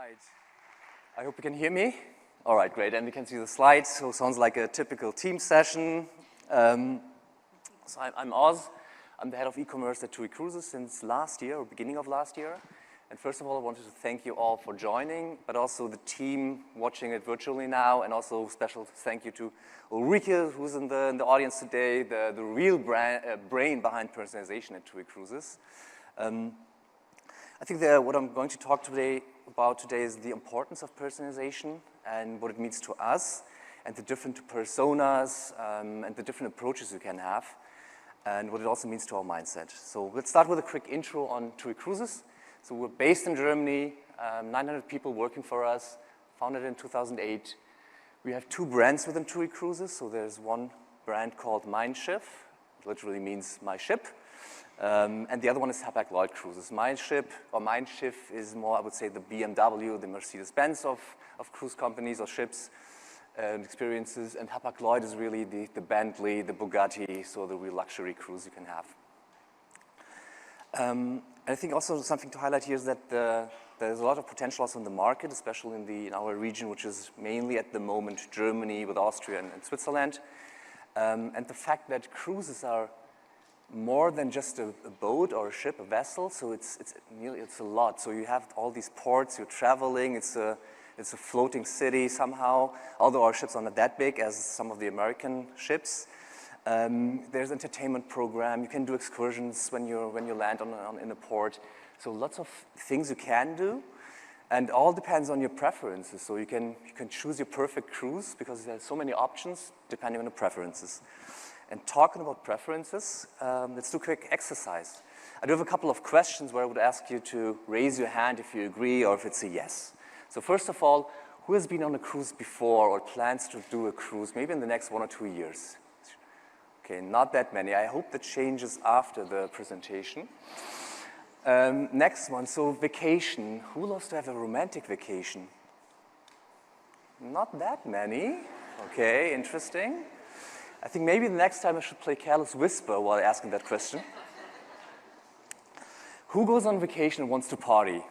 right. I hope you can hear me. All right, great. And you can see the slides. So it sounds like a typical team session. I'm Oz. I'm the head of e-commerce at TUI Cruises since last year, or beginning of last year. And first of all, I wanted to thank you all for joining, but also the team watching it virtually now, and also special thank you to Ulrike, who's in the audience today, the real brain behind personalization at TUI Cruises. I think what I'm going to talk about today is the importance of personalization and what it means to us, and the different personas and the different approaches you can have, and what it also means to our mindset. So let's start with a quick intro on TUI Cruises. So we're based in Germany, 900 people working for us, founded in 2008. We have two brands within TUI Cruises. So there's one brand called Mein Schiff, literally means my ship. And the other one is Hapag-Lloyd Cruises. Mein Schiff is more, I would say, the BMW, the Mercedes-Benz of cruise companies or ships and experiences. And Hapag-Lloyd is really the Bentley, the Bugatti, so the real luxury cruise you can have. And I think also something to highlight here is that there's a lot of potential also in the market, especially in our region, which is mainly at the moment Germany with Austria and Switzerland. And the fact that cruises are more than just a boat or a ship, a vessel, so it's a lot. So you have all these ports, you're traveling, it's a floating city somehow, although our ships are not that big as some of the American ships. There's entertainment program, you can do excursions when you land in a port. So lots of things you can do, and all depends on your preferences. So you can choose your perfect cruise because there's so many options depending on the preferences. And talking about preferences, let's do a quick exercise. I do have a couple of questions where I would ask you to raise your hand if you agree or if it's a yes. So first of all, who has been on a cruise before or plans to do a cruise, maybe in the next 1 or 2 years? Okay, not that many. I hope that changes after the presentation. Next one, so vacation. Who loves to have a romantic vacation? Not that many. Okay, interesting. I think maybe the next time I should play Careless Whisper while asking that question. Who goes on vacation and wants to party?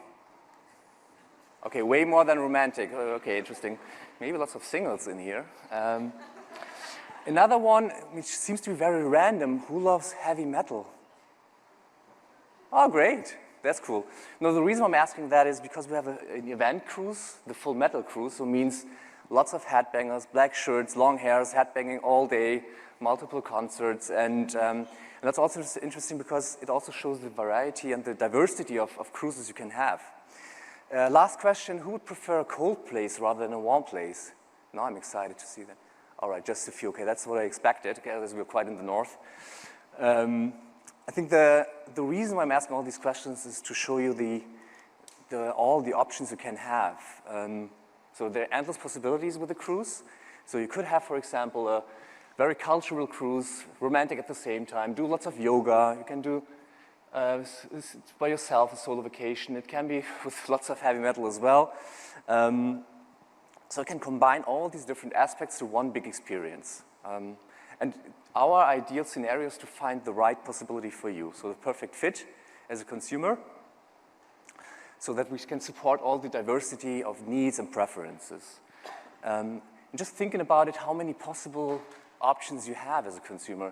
Okay, way more than romantic. Okay, interesting. Maybe lots of singles in here. Another one, which seems to be very random, who loves heavy metal? Oh, great. That's cool. No, the reason I'm asking that is because we have an event cruise, the full metal cruise, so it means lots of headbangers, black shirts, long hairs, headbanging all day, multiple concerts, and that's also interesting because it also shows the variety and the diversity of cruises you can have. Last question, who would prefer a cold place rather than a warm place? Now I'm excited to see that. All right, just a few. Okay, that's what I expected, okay, as we're quite in the north. I think the reason why I'm asking all these questions is to show you all the options you can have. So there are endless possibilities with a cruise. So you could have, for example, a very cultural cruise, romantic at the same time, do lots of yoga. You can do by yourself a solo vacation. It can be with lots of heavy metal as well. So it can combine all these different aspects to one big experience. And our ideal scenario is to find the right possibility for you. So the perfect fit as a consumer, so that we can support all the diversity of needs and preferences. And just thinking about it, how many possible options you have as a consumer,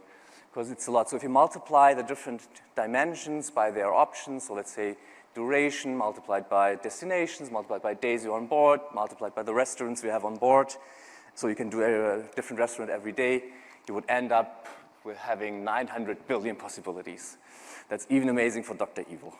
because it's a lot. So if you multiply the different dimensions by their options, so let's say duration multiplied by destinations, multiplied by days you're on board, multiplied by the restaurants we have on board, so you can do a different restaurant every day, you would end up with having 900 billion possibilities. That's even amazing for Dr. Evil.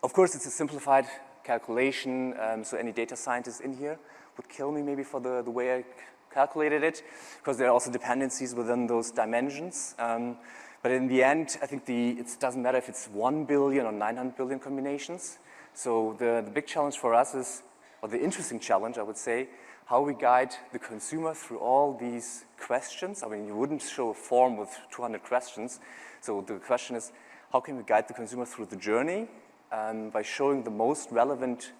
Of course, it's a simplified calculation, so any data scientist in here would kill me maybe for the way I calculated it, because there are also dependencies within those dimensions. But in the end, I think it doesn't matter if it's 1 billion or 900 billion combinations. So the big challenge for us is, or the interesting challenge, I would say, how we guide the consumer through all these questions. I mean, you wouldn't show a form with 200 questions. So the question is, how can we guide the consumer through the journey? By showing the most relevant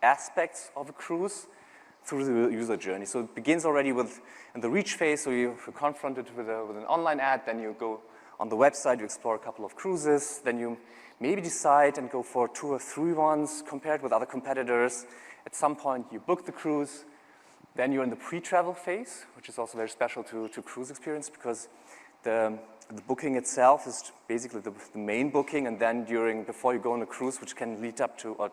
aspects of a cruise through the user journey. So it begins already in the reach phase, so you're confronted with an online ad, then you go On the website, you explore a couple of cruises, then you maybe decide and go for 2 or 3 ones compared with other competitors. At some point, you book the cruise, then you're in the pre-travel phase, which is also very special to cruise experience because the booking itself is basically the main booking, and then before you go on a cruise, which can lead up to, or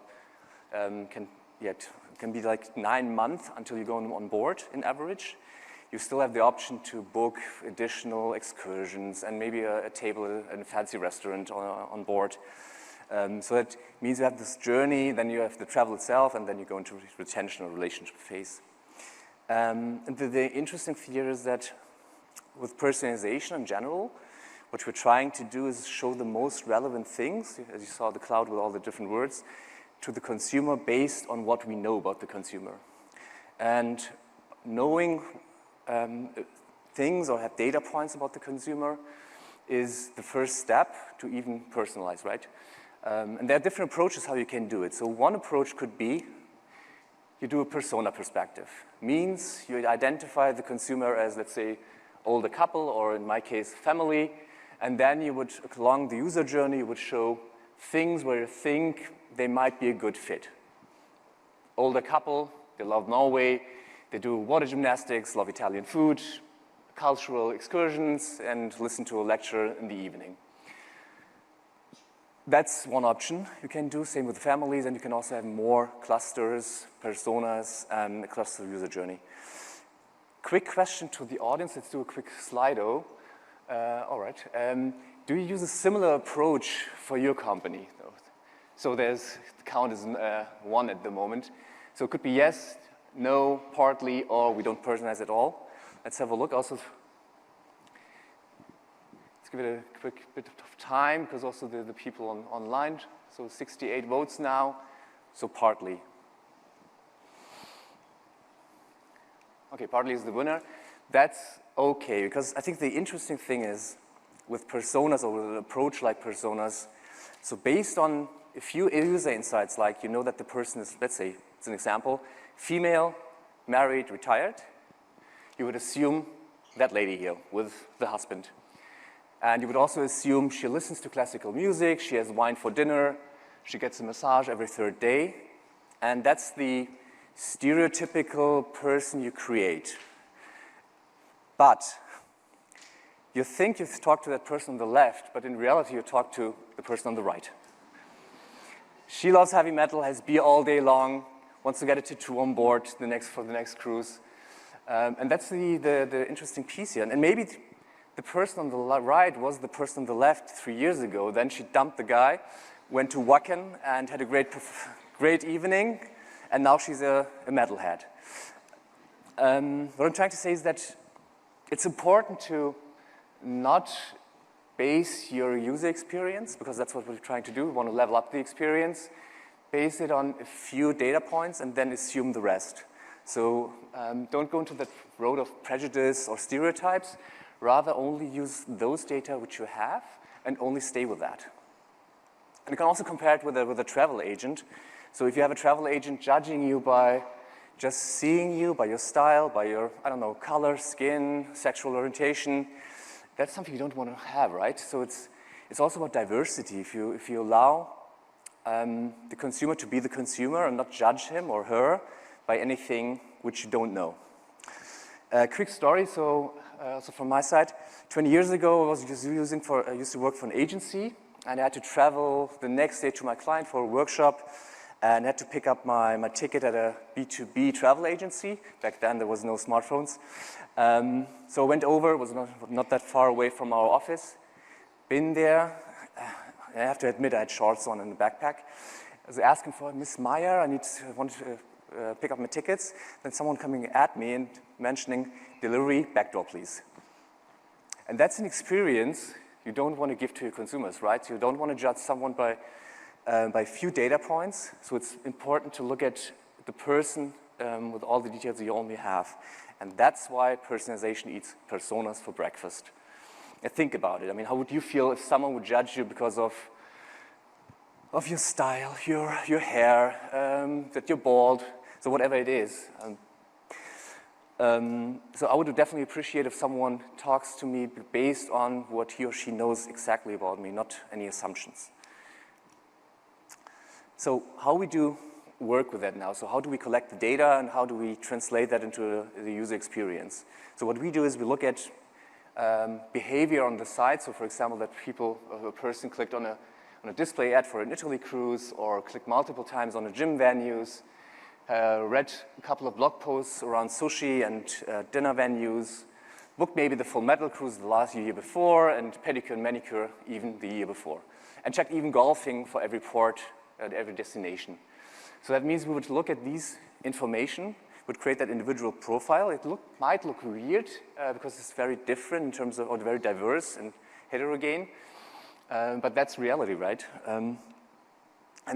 can be like 9 months until you go on board in average. You still have the option to book additional excursions and maybe a table in a fancy restaurant on board. So that means you have this journey, then you have the travel itself, and then you go into retention or relationship phase. And the interesting thing here is that with personalization in general, what we're trying to do is show the most relevant things, as you saw the cloud with all the different words, to the consumer based on what we know about the consumer. And knowing things or have data points about the consumer is the first step to even personalize, right? And there are different approaches how you can do it. So one approach could be you do a persona perspective. Means you identify the consumer as, let's say, older couple, or in my case, family, and then you would, along the user journey, you would show things where you think they might be a good fit. Older couple, they love Norway, they do water gymnastics, love Italian food, cultural excursions, and listen to a lecture in the evening. That's one option you can do, same with families, and you can also have more clusters, personas, across the user journey. Quick question to the audience, let's do a quick Slido. All right, do you use a similar approach for your company? So the count is 1 at the moment. So it could be yes, no, partly, or we don't personalize at all. Let's have a look. Also, let's give it a quick bit of time, because also the people online. So 68 votes now, so partly. Okay, partly is the winner. That's okay, because I think the interesting thing is with personas, or with an approach like personas, so based on a few user insights, like you know that the person is, let's say, it's an example, female, married, retired, you would assume that lady here with the husband. And you would also assume she listens to classical music, she has wine for dinner, she gets a massage every 3rd day, and that's the stereotypical person you create. But you think you've talked to that person on the left, but in reality you talk to the person on the right. She loves heavy metal, has beer all day long, wants to get a tattoo on board for the next cruise. And that's the interesting piece here. And maybe the person on the right was the person on the left 3 years ago. Then she dumped the guy, went to Wacken and had a great evening, and now she's a metalhead. What I'm trying to say is that it's important to not base your user experience, because that's what we're trying to do. We want to level up the experience, base it on a few data points, and then assume the rest. So don't go into that road of prejudice or stereotypes. Rather, only use those data which you have, and only stay with that. And you can also compare it with a travel agent. So if you have a travel agent judging you by just seeing you, by your style, by your, I don't know, color, skin, sexual orientation, that's something you don't want to have, right? So it's also about diversity. If you allow the consumer to be the consumer and not judge him or her by anything which you don't know. Quick story, so also from my side, 20 years ago I was I used to work for an agency, and I had to travel the next day to my client for a workshop, and had to pick up my ticket at a B2B travel agency. Back then there was no smartphones. So I went over, it was not that far away from our office. Been there, I have to admit I had shorts on and a backpack. I was asking for Miss Meyer, I wanted to pick up my tickets. Then someone coming at me and mentioning, delivery, back door please. And that's an experience you don't want to give to your consumers, right? You don't want to judge someone by few data points. So it's important to look at the person with all the details you only have. And that's why personalization eats personas for breakfast. And think about it. I mean, how would you feel if someone would judge you because of your style, your hair, that you're bald, so whatever it is. So I would definitely appreciate if someone talks to me based on what he or she knows exactly about me, not any assumptions. So how we do work with that now? So how do we collect the data and how do we translate that into the user experience? So what we do is we look at behavior on the site. So for example, that a person clicked on a display ad for an Italy cruise or clicked multiple times on a gym venues, read a couple of blog posts around sushi and dinner venues, booked maybe the Full Metal cruise the last year before, and pedicure and manicure even the year before, and checked even golfing for every port at every destination. So that means we would look at these information, would create that individual profile. It might look weird because it's very different in terms of, or very diverse and heterogeneous, but that's reality, right? And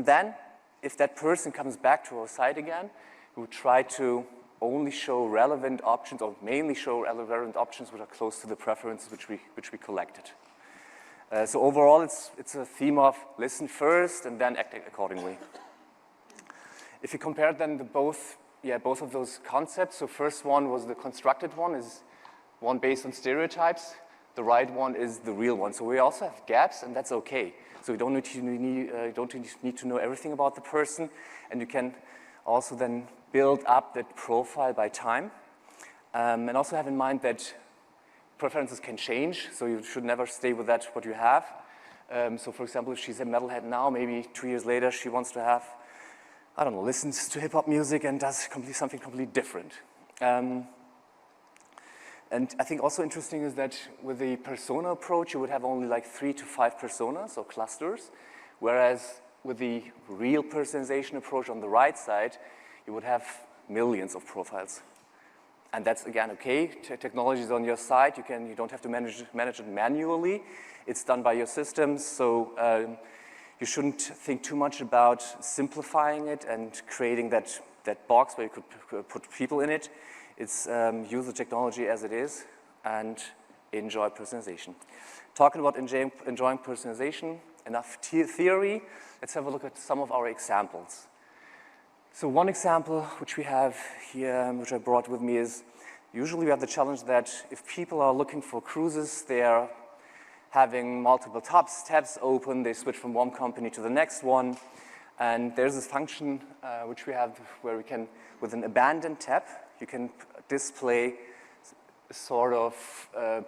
then, if that person comes back to our site again, we would try to only show relevant options, or mainly show relevant options which are close to the preferences which we collected. So overall, it's a theme of listen first and then act accordingly. If you compare then both of those concepts, so first one was the constructed one, is one based on stereotypes. The right one is the real one. So we also have gaps, and that's okay. So you don't need to know everything about the person, and you can also then build up that profile by time. And also have in mind that preferences can change, so you should never stay with that what you have. So for example, if she's a metalhead now, maybe 2 years later she wants to have, I don't know, listens to hip-hop music and does something completely different. And I think also interesting is that with the persona approach, you would have only like 3 to 5 personas or clusters, whereas with the real personalization approach on the right side, you would have millions of profiles. And that's, again, okay. Technology is on your side. You don't have to manage it manually. It's done by your systems, so you shouldn't think too much about simplifying it and creating that box where you could put people in it. It's use the technology as it is and enjoy personalization. Talking about enjoying personalization, enough theory, let's have a look at some of our examples. So one example which we have here, which I brought with me, is usually we have the challenge that if people are looking for cruises, they are having multiple tabs open, they switch from one company to the next one, and there's this function which we have where we can, with an abandoned tab, you can display a sort of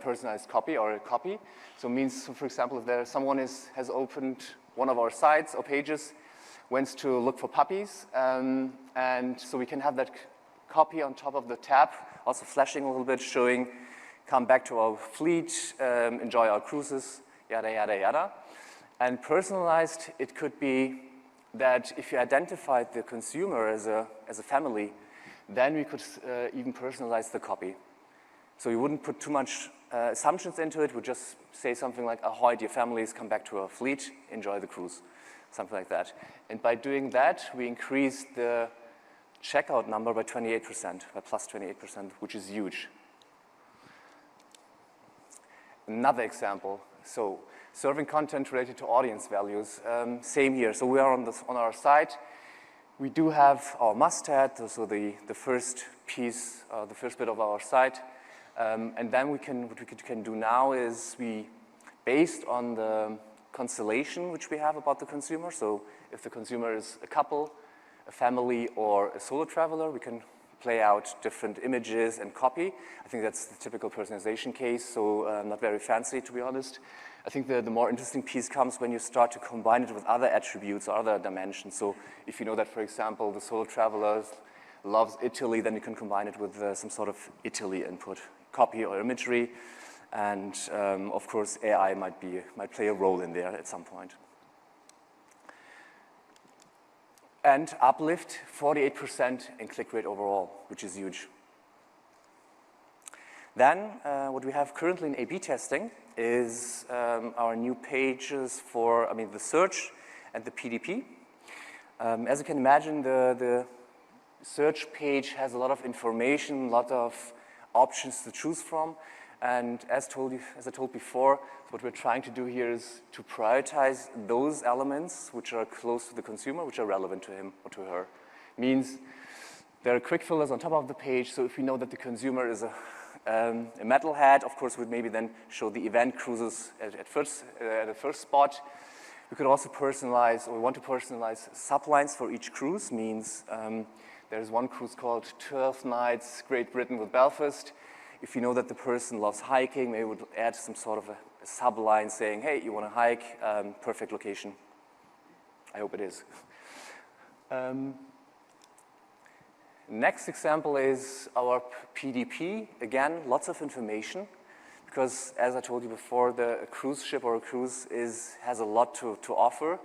personalized copy or a copy. So it means, for example, if someone has opened one of our sites or pages, wants to look for puppies, and so we can have that copy on top of the tab, also flashing a little bit, showing, come back to our fleet, enjoy our cruises, yada, yada, yada. And personalized, it could be that if you identified the consumer as a family, then we could even personalize the copy. So you wouldn't put too much assumptions into it, we'd just say something like, ahoy, dear families, come back to our fleet, enjoy the cruise, something like that. And by doing that, we increase the checkout number by 28%, by plus 28%, which is huge. Another example, so serving content related to audience values, same here. So we are on our site. We do have our must-add, so the first piece, the first bit of our site. And then what we can do now is based on the constellation which we have about the consumer, so if the consumer is a couple, a family, or a solo traveler, we can play out different images and copy. I think that's the typical personalization case, so not very fancy, to be honest. I think the more interesting piece comes when you start to combine it with other attributes or other dimensions. So if you know that, for example, the solo traveler loves Italy, then you can combine it with some sort of Italy input, copy or imagery. And of course, AI might play a role in there at some point. And uplift 48% in click rate overall, which is huge. Then what we have currently in A/B testing is our new pages for, the search and the PDP. As you can imagine, the search page has a lot of information, a lot of options to choose from. And as I told before, what we're trying to do here is to prioritize those elements which are close to the consumer, which are relevant to him or to her. Means There are quick filters on top of the page, so if we know that the consumer is a metalhead, of course, we'd maybe then show the event cruises at the first spot. We could also personalize, or we want to personalize sublines for each cruise, means there's one cruise called 12 Nights Great Britain with Belfast. If you know that the person loves hiking, maybe we would add some sort of a subline saying, hey, you want to hike, perfect location. I hope it is. Next example is our PDP. Again, lots of information, because as I told you before, the cruise ship or a cruise has a lot to offer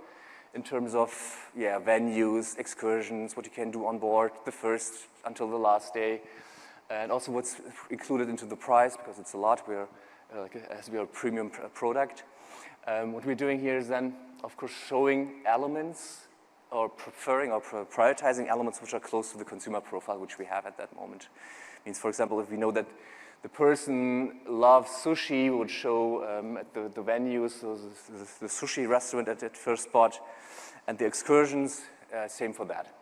in terms of venues, excursions, what you can do on board the first until the last day, and also what's included into the price, because it's a lot. As we are a premium product. What we're doing here is then, of course, showing elements or preferring or prioritizing elements which are close to the consumer profile which we have at that moment. Means, for example, if we know that the person loves sushi, we would show at the venues, so the sushi restaurant at that first spot, and the excursions, same for that.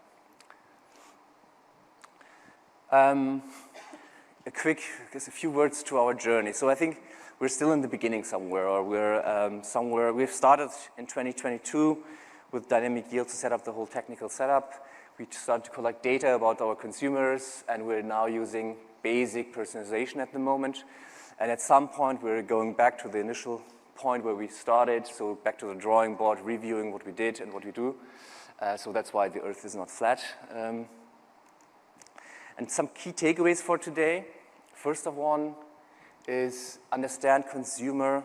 A few words to our journey. So I think we're still in the beginning somewhere, or we've started in 2022 with Dynamic Yield to set up the whole technical setup. We started to collect data about our consumers, and we're now using basic personalization at the moment. And at some point, we're going back to the initial point where we started, so back to the drawing board, reviewing what we did and what we do. So that's why the Earth is not flat. And some key takeaways for today. First of all is understand consumer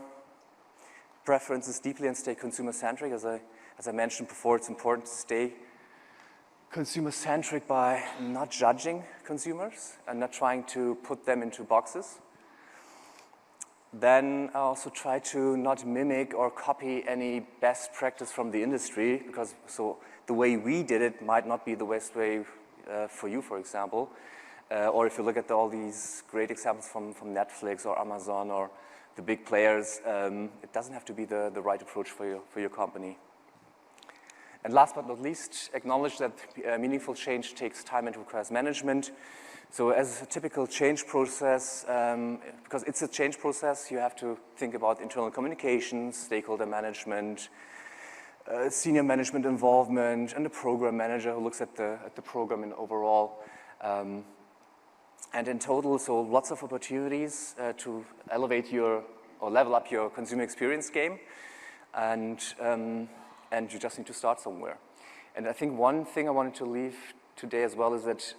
preferences deeply and stay consumer-centric. As I mentioned before, it's important to stay consumer-centric by not judging consumers and not trying to put them into boxes. Then I also try to not mimic or copy any best practice from the industry, because the way we did it might not be the best way for you, for example. Or if you look at all these great examples from Netflix or Amazon or the big players, it doesn't have to be the right approach for your company. And last but not least, acknowledge that meaningful change takes time and requires management. So as a typical change process, because it's a change process, you have to think about internal communications, stakeholder management, senior management involvement, and the program manager who looks at the program in overall. And in total, so lots of opportunities to elevate or level up your consumer experience game. And you just need to start somewhere. And I think one thing I wanted to leave today as well is that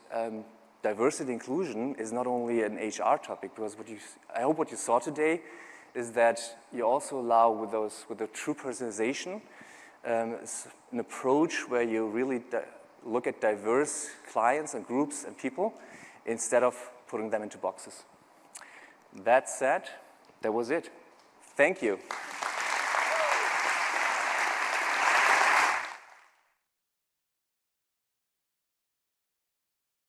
diversity inclusion is not only an HR topic, because I hope what you saw today is that you also allow with the true personalization, an approach where you really look at diverse clients and groups and people instead of putting them into boxes. That said, that was it. Thank you.